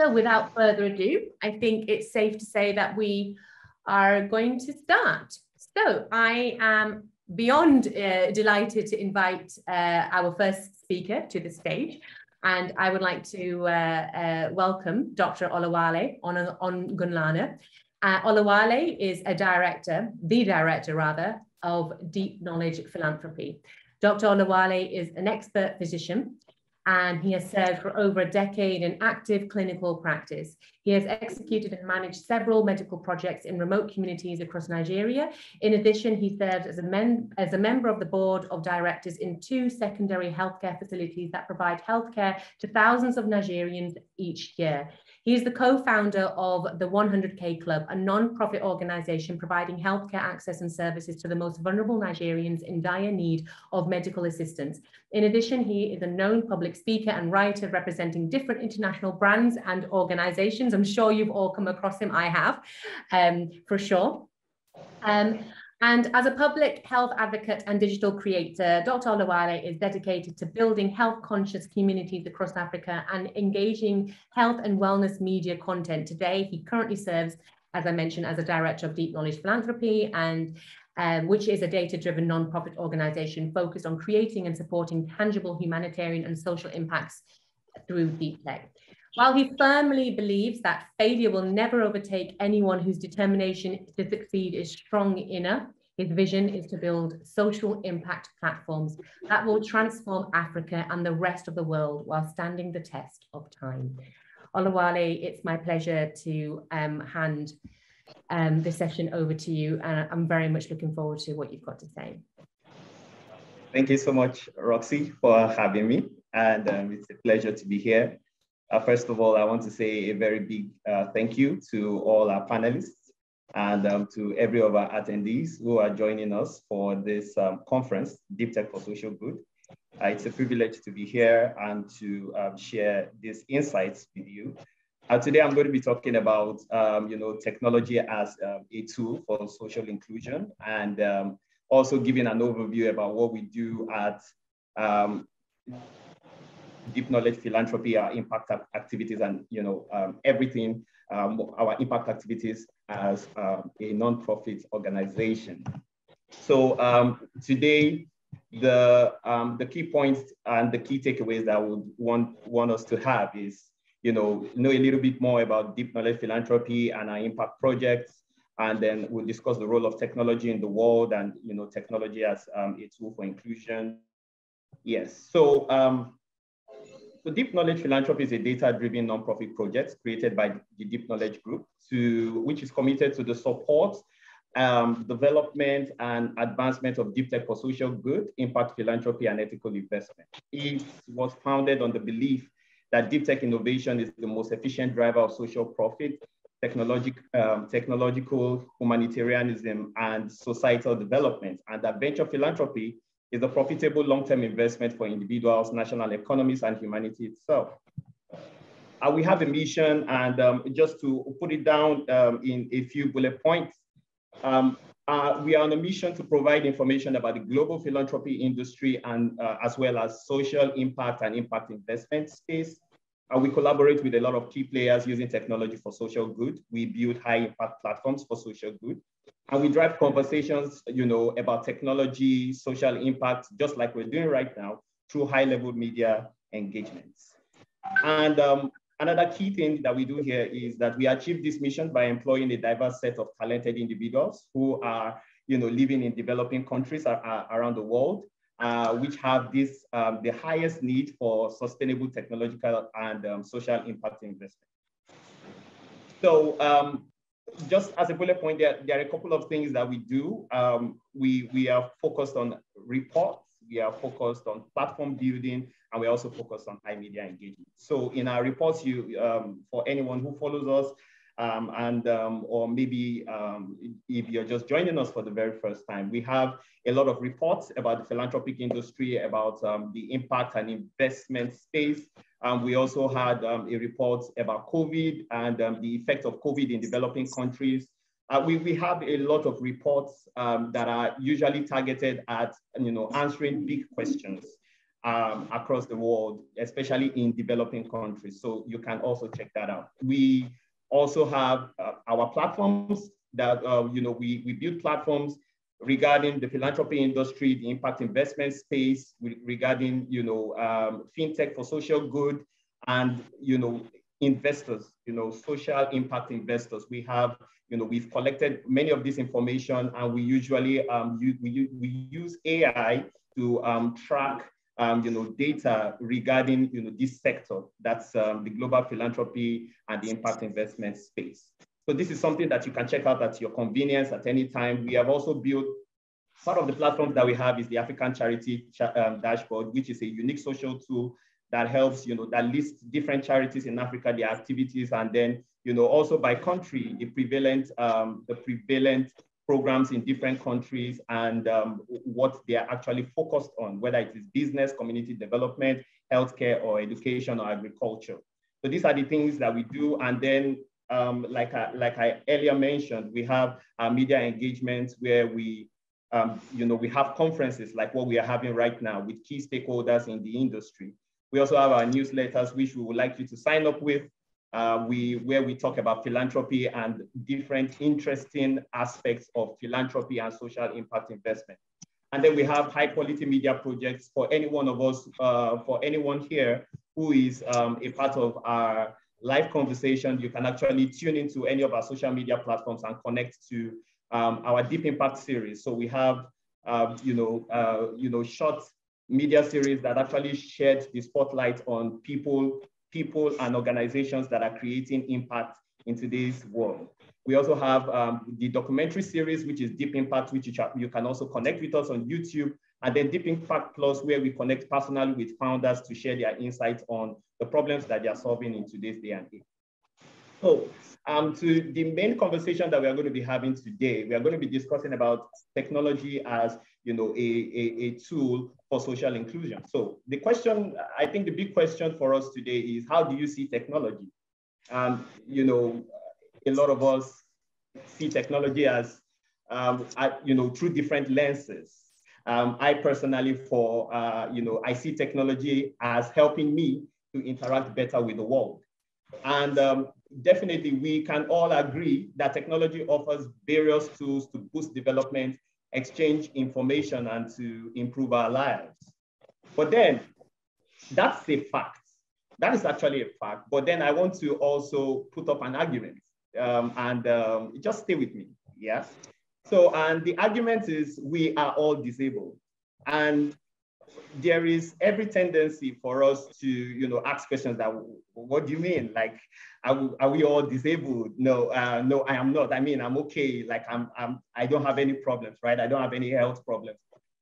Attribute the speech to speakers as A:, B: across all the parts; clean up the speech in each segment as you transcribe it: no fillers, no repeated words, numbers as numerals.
A: So without further ado, I think it's safe to say that we are going to start. So I am beyond delighted to invite our first speaker to the stage. And I would like to welcome Dr. Olawale Ogunlana. Olawale is the director of Deep Knowledge Philanthropy. Dr. Olawale is an expert physician, and he has served for over a decade in active clinical practice. He has executed and managed several medical projects in remote communities across Nigeria. In addition, he serves as a member of the board of directors in 2 secondary healthcare facilities that provide healthcare to thousands of Nigerians each year. He is the co-founder of the 100K Club, a non-profit organization providing healthcare access and services to the most vulnerable Nigerians in dire need of medical assistance. In addition, he is a known public speaker and writer representing different international brands and organizations. I'm sure you've all come across him. I have, for sure. And as a public health advocate and digital creator, Dr. Olawale is dedicated to building health-conscious communities across Africa and engaging health and wellness media content. Today, he currently serves, as I mentioned, as a director of Deep Knowledge Philanthropy, and which is a data-driven nonprofit organization focused on creating and supporting tangible humanitarian and social impacts through DeepTech. While he firmly believes that failure will never overtake anyone whose determination to succeed is strong enough, his vision is to build social impact platforms that will transform Africa and the rest of the world while standing the test of time. Olawale, it's my pleasure to hand the session over to you, and I'm very much looking forward to what you've got to say.
B: Thank you so much, Roxy, for having me, and it's a pleasure to be here. First of all, I want to say a very big thank you to all our panelists and to every of our attendees who are joining us for this conference, DeepTech for Social Good. It's a privilege to be here and to share these insights with you. Today, I'm going to be talking about technology as a tool for social inclusion, and also giving an overview about what we do at Deep Knowledge Philanthropy, our impact activities, and everything, our impact activities as a non-profit organization. So today, the key points and the key takeaways that I would want us to have is, know a little bit more about Deep Knowledge Philanthropy and our impact projects, and then we'll discuss the role of technology in the world and technology as a tool for inclusion. Yes, so Deep Knowledge Philanthropy is a data-driven nonprofit project created by the Deep Knowledge Group, which is committed to the support, development, and advancement of deep tech for social good, impact philanthropy, and ethical investment. It was founded on the belief that deep tech innovation is the most efficient driver of social profit, technological humanitarianism, and societal development, and that venture philanthropy is a profitable long-term investment for individuals, national economies, and humanity itself. We have a mission, and just to put it down in a few bullet points, we are on a mission to provide information about the global philanthropy industry and as well as social impact and impact investment space. We collaborate with a lot of key players using technology for social good. We build high impact platforms for social good. And we drive conversations, about technology, social impact, just like we're doing right now, through high-level media engagements. And another key thing that we do here is that we achieve this mission by employing a diverse set of talented individuals who are, living in developing countries around the world, which have this the highest need for sustainable technological and social impact investment. So just as a bullet point, there are a couple of things that we do. We are focused on reports, we are focused on platform building, and we're also focused on high media engagement. So in our reports, for anyone who follows us, or maybe if you're just joining us for the very first time, we have a lot of reports about the philanthropic industry, about the impact and investment space. We also had a report about COVID and the effect of COVID in developing countries. We have a lot of reports that are usually targeted at answering big questions across the world, especially in developing countries. So you can also check that out. We also have our platforms that, we build platforms regarding the philanthropy industry, the impact investment space, regarding, FinTech for social good, and, investors, social impact investors. We have, we've collected many of this information, and we usually, we use AI to track, data regarding, this sector. That's the global philanthropy and the impact investment space. So this is something that you can check out at your convenience at any time. We have also built, part of the platforms that we have is the African Charity Dashboard, which is a unique social tool that helps, that lists different charities in Africa, their activities, and then, also by country, the prevalent programs in different countries, and what they are actually focused on, whether it is business, community development, healthcare, or education, or agriculture. So these are the things that we do. And then, like I earlier mentioned, we have media engagements where we have conferences like what we are having right now with key stakeholders in the industry. We also have our newsletters, which we would like you to sign up with, where we talk about philanthropy and different interesting aspects of philanthropy and social impact investment. And then we have high quality media projects for any one of us, for anyone here who is a part of our live conversation. You can actually tune into any of our social media platforms and connect to our Deep Impact series. So we have, short media series that actually shed the spotlight on people and organizations that are creating impact in today's world. We also have the documentary series, which is Deep Impact, which you can also connect with us on YouTube, and then Deep Impact Plus, where we connect personally with founders to share their insights on the problems that they are solving in today's day and age. So to the main conversation that we are going to be having today, we are going to be discussing about technology as, a tool for social inclusion. So the question, I think the big question for us today is, how do you see technology? A lot of us see technology as, through different lenses. I personally, I see technology as helping me to interact better with the world. And definitely, we can all agree that technology offers various tools to boost development, exchange information, and to improve our lives. But then, that's a fact. That is actually a fact. But then I want to also put up an argument, and just stay with me, yeah? So, and the argument is we are all disabled. And there is every tendency for us to, ask questions that, what do you mean? Like, are we all disabled? No, no, I am not. I mean, I'm okay. Like, I don't have any problems, right? I don't have any health problems.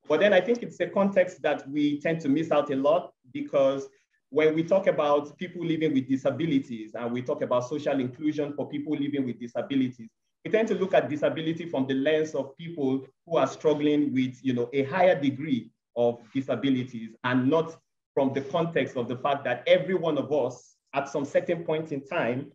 B: But then I think it's a context that we tend to miss out a lot, because when we talk about people living with disabilities and we talk about social inclusion for people living with disabilities, we tend to look at disability from the lens of people who are struggling with, a higher degree of disabilities, and not from the context of the fact that every one of us at some certain point in time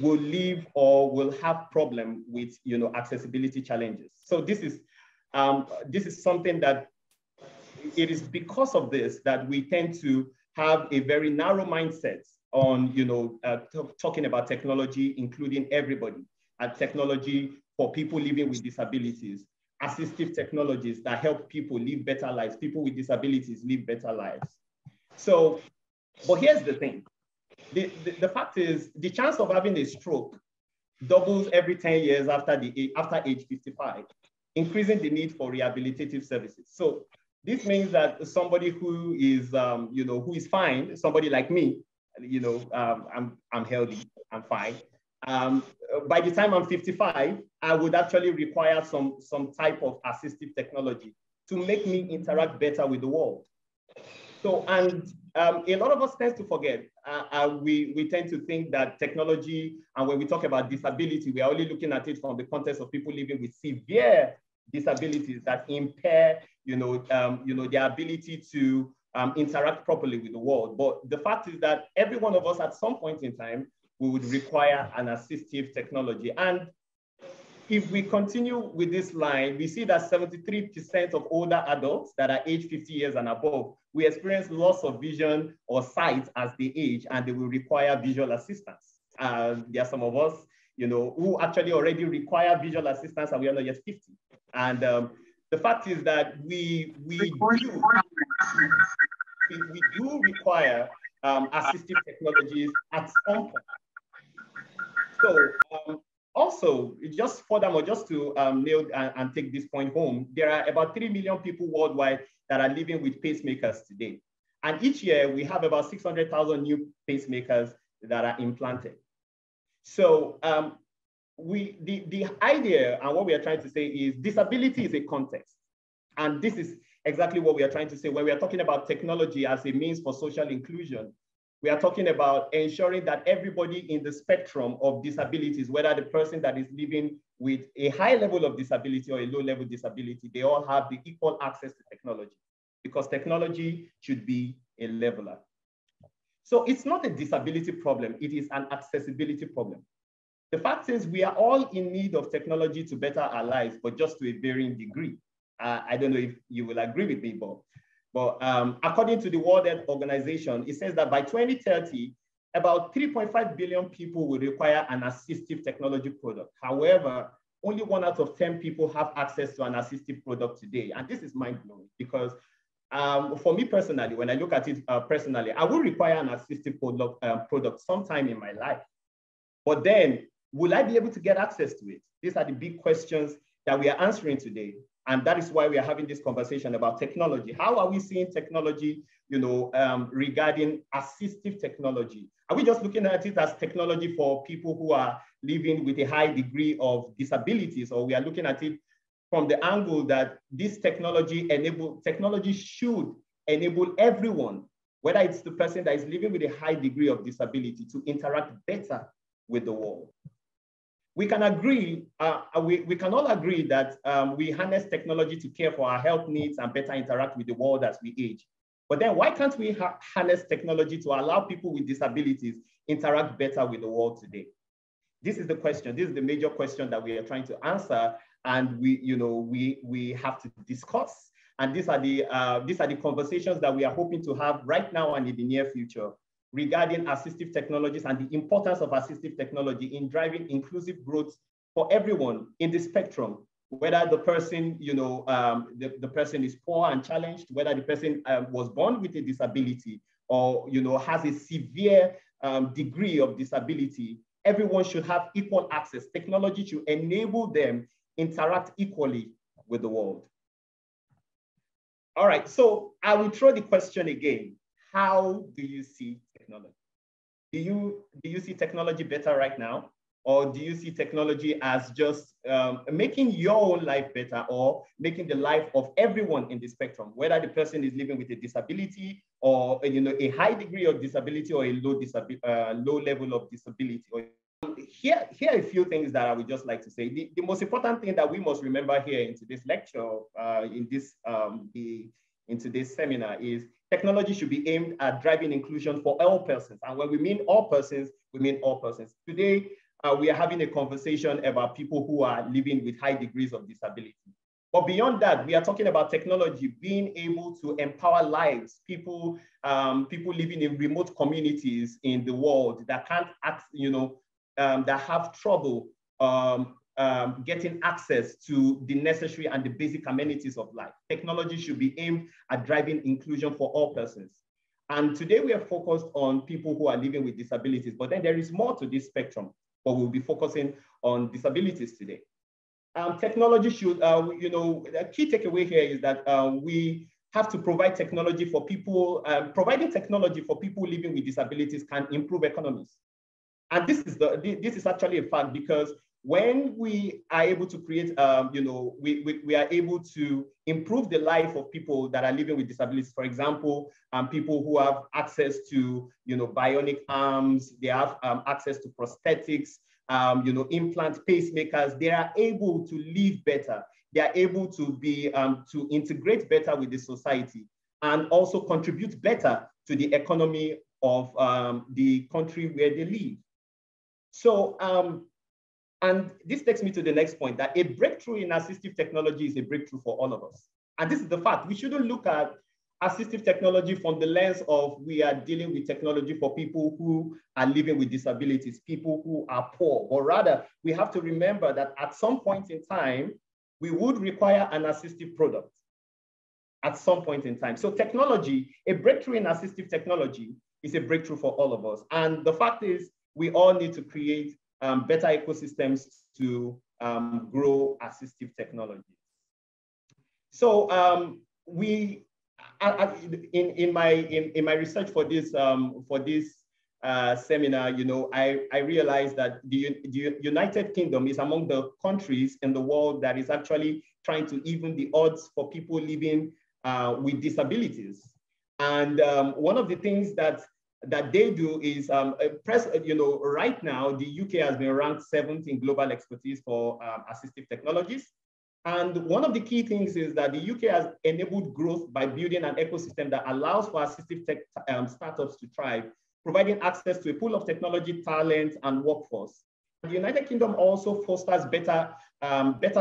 B: will live or will have problem with, accessibility challenges. So this is something that it is because of this that we tend to have a very narrow mindset on, talking about technology, including everybody, and technology for people living with disabilities, assistive technologies that help people live better lives, people with disabilities live better lives. So, but here's the thing. The fact is, the chance of having a stroke doubles every 10 years after age 55, increasing the need for rehabilitative services. So this means that somebody who is, who is fine, somebody like me, I'm healthy, I'm fine. By the time I'm 55, I would actually require some type of assistive technology to make me interact better with the world. So, and a lot of us tend to forget, we tend to think that technology, and when we talk about disability, we are only looking at it from the context of people living with severe disabilities that impair, their ability to interact properly with the world. But the fact is that every one of us at some point in time, we would require an assistive technology. And if we continue with this line, we see that 73% of older adults that are aged 50 years and above will experience loss of vision or sight as they age, and they will require visual assistance. There are some of us, who actually already require visual assistance, and we are not yet 50. And the fact is that we do require assistive technologies at some point. So also, just furthermore, just to nail and take this point home, there are about 3 million people worldwide that are living with pacemakers today. And each year we have about 600,000 new pacemakers that are implanted. So the idea and what we are trying to say is disability is a context. And this is exactly what we are trying to say when we are talking about technology as a means for social inclusion. We are talking about ensuring that everybody in the spectrum of disabilities, whether the person that is living with a high level of disability or a low level disability, they all have the equal access to technology, because technology should be a leveler. So it's not a disability problem, it is an accessibility problem. The fact is we are all in need of technology to better our lives, but just to a varying degree. I don't know if you will agree with me, Bob. But according to the World Health Organization, it says that by 2030, about 3.5 billion people will require an assistive technology product. However, only 1 out of 10 people have access to an assistive product today. And this is mind-blowing because for me personally, when I look at it personally, I will require an assistive product sometime in my life. But then, will I be able to get access to it? These are the big questions that we are answering today. And that is why we are having this conversation about technology. How are we seeing technology, regarding assistive technology? Are we just looking at it as technology for people who are living with a high degree of disabilities, or we are looking at it from the angle that this technology should enable everyone, whether it's the person that is living with a high degree of disability, to interact better with the world? We can agree, we can all agree that we harness technology to care for our health needs and better interact with the world as we age. But then why can't we harness technology to allow people with disabilities interact better with the world today? This is the question. This is the major question that we are trying to answer, and we have to discuss. And these are the conversations that we are hoping to have right now and in the near future, regarding assistive technologies and the importance of assistive technology in driving inclusive growth for everyone in the spectrum, whether the person, the person is poor and challenged, whether the person was born with a disability or, has a severe degree of disability. Everyone should have equal access. Technology should enable them interact equally with the world. All right, so I will throw the question again. How do you see technology? Do you see technology better right now? Or do you see technology as just making your own life better, or making the life of everyone in the spectrum, whether the person is living with a disability or a high degree of disability or a low level of disability? Here are a few things that I would just like to say. The most important thing that we must remember here in today's lecture, in today's seminar, is technology should be aimed at driving inclusion for all persons. And when we mean all persons, we mean all persons. Today, we are having a conversation about people who are living with high degrees of disability. But beyond that, we are talking about technology being able to empower lives, people living in remote communities in the world that can't that have trouble getting access to the necessary and the basic amenities of life. Technology should be aimed at driving inclusion for all persons. And today we are focused on people who are living with disabilities, but then there is more to this spectrum, but we'll be focusing on disabilities today. Technology should, the key takeaway here is that we have to provide technology for people, providing technology for people living with disabilities can improve economies. And this is actually a fact, because when we are able to create, we are able to improve the life of people that are living with disabilities. For example, people who have access to, bionic arms, they have access to prosthetics, implant pacemakers. They are able to live better. They are able to be to integrate better with the society and also contribute better to the economy of the country where they live. So And this takes me to the next point, that a breakthrough in assistive technology is a breakthrough for all of us. And this is the fact. We shouldn't look at assistive technology from the lens of we are dealing with technology for people who are living with disabilities, people who are poor, but rather we have to remember that at some point in time, we would require an assistive product at some point in time. So technology, a breakthrough in assistive technology is a breakthrough for all of us. And the fact is, we all need to create better ecosystems to grow assistive technologies. So in my research for this seminar, you know, I realized that the United Kingdom is among the countries in the world that is actually trying to even the odds for people living with disabilities. And one of the things that they do is, you know, right now, the UK has been ranked 7th in global expertise for assistive technologies. And one of the key things is that the UK has enabled growth by building an ecosystem that allows for assistive tech startups to thrive, providing access to a pool of technology talent and workforce. The United Kingdom also fosters better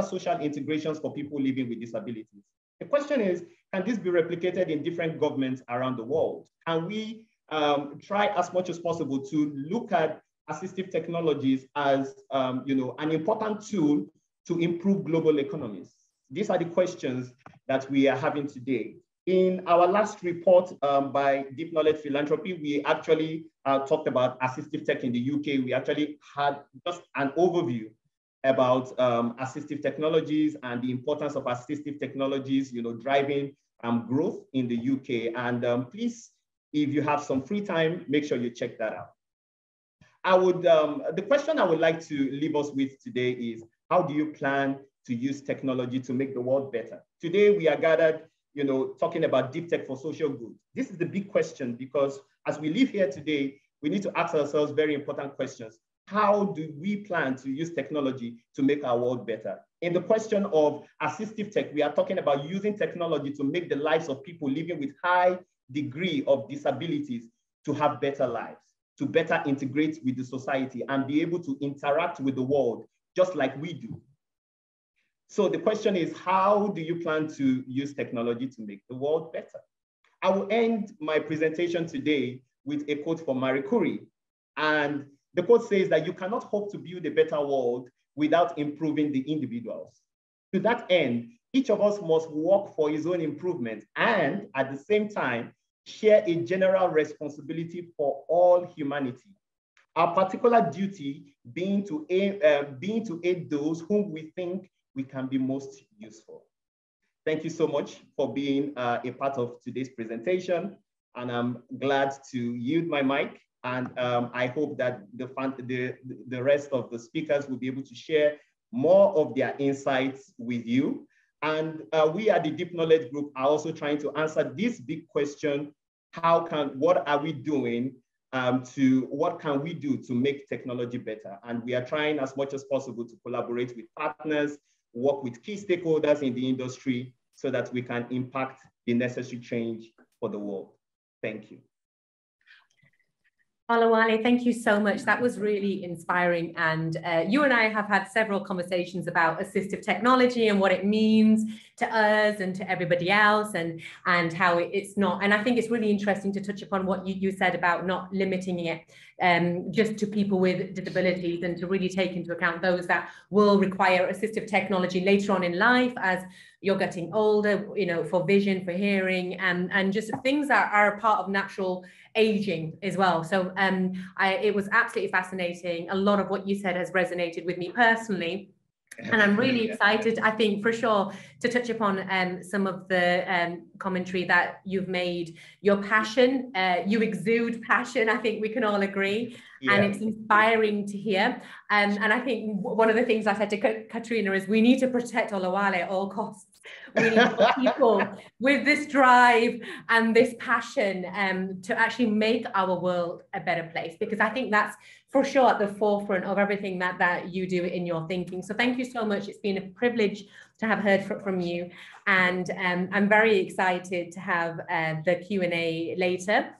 B: social integrations for people living with disabilities. The question is, can this be replicated in different governments around the world? Can we try as much as possible to look at assistive technologies as you know, an important tool to improve global economies? These are the questions that we are having today. In our last report by Deep Knowledge Philanthropy, we actually talked about assistive tech in the UK. We actually had just an overview about assistive technologies and the importance of assistive technologies, you know, driving growth in the UK. And please, if you have some free time, make sure you check that out. I would, the question I would like to leave us with today is, how do you plan to use technology to make the world better? Today, we are gathered, you know, talking about deep tech for social good. This is the big question, because as we live here today, we need to ask ourselves very important questions. How do we plan to use technology to make our world better? In the question of assistive tech, we are talking about using technology to make the lives of people living with high degree of disabilities to have better lives, to better integrate with the society and be able to interact with the world just like we do. So the question is, how do you plan to use technology to make the world better? I will end my presentation today with a quote from Marie Curie. And the quote says that you cannot hope to build a better world without improving the individuals. To that end, each of us must work for his own improvement and at the same time, share a general responsibility for all humanity. Our particular duty being to aid those whom we think we can be most useful. Thank you so much for being a part of today's presentation. And I'm glad to yield my mic. And I hope that the rest of the speakers will be able to share more of their insights with you. And we at the Deep Knowledge Group are also trying to answer this big question: what are we doing what can we do to make technology better? And we are trying as much as possible to collaborate with partners, work with key stakeholders in the industry so that we can impact the necessary change for the world. Thank you.
A: Olawale, thank you so much. That was really inspiring. And you and I have had several conversations about assistive technology and what it means to us and to everybody else, and how it's not. And I think it's really interesting to touch upon what you said about not limiting it just to people with disabilities, and to really take into account those that will require assistive technology later on in life as you're getting older, you know, for vision, for hearing, and just things that are part of natural aging as well. So it was absolutely fascinating. A lot of what you said has resonated with me personally. And I'm really excited, I think, for sure, to touch upon some of the commentary that you've made. Your passion, you exude passion, I think we can all agree. Yeah. And it's inspiring to hear. And I think one of the things I said to Katrina is we need to protect Olawale at all costs. We need people with this drive and this passion to actually make our world a better place, because I think that's for sure at the forefront of everything that you do in your thinking. So thank you so much. It's been a privilege to have heard from you. And I'm very excited to have the Q&A later.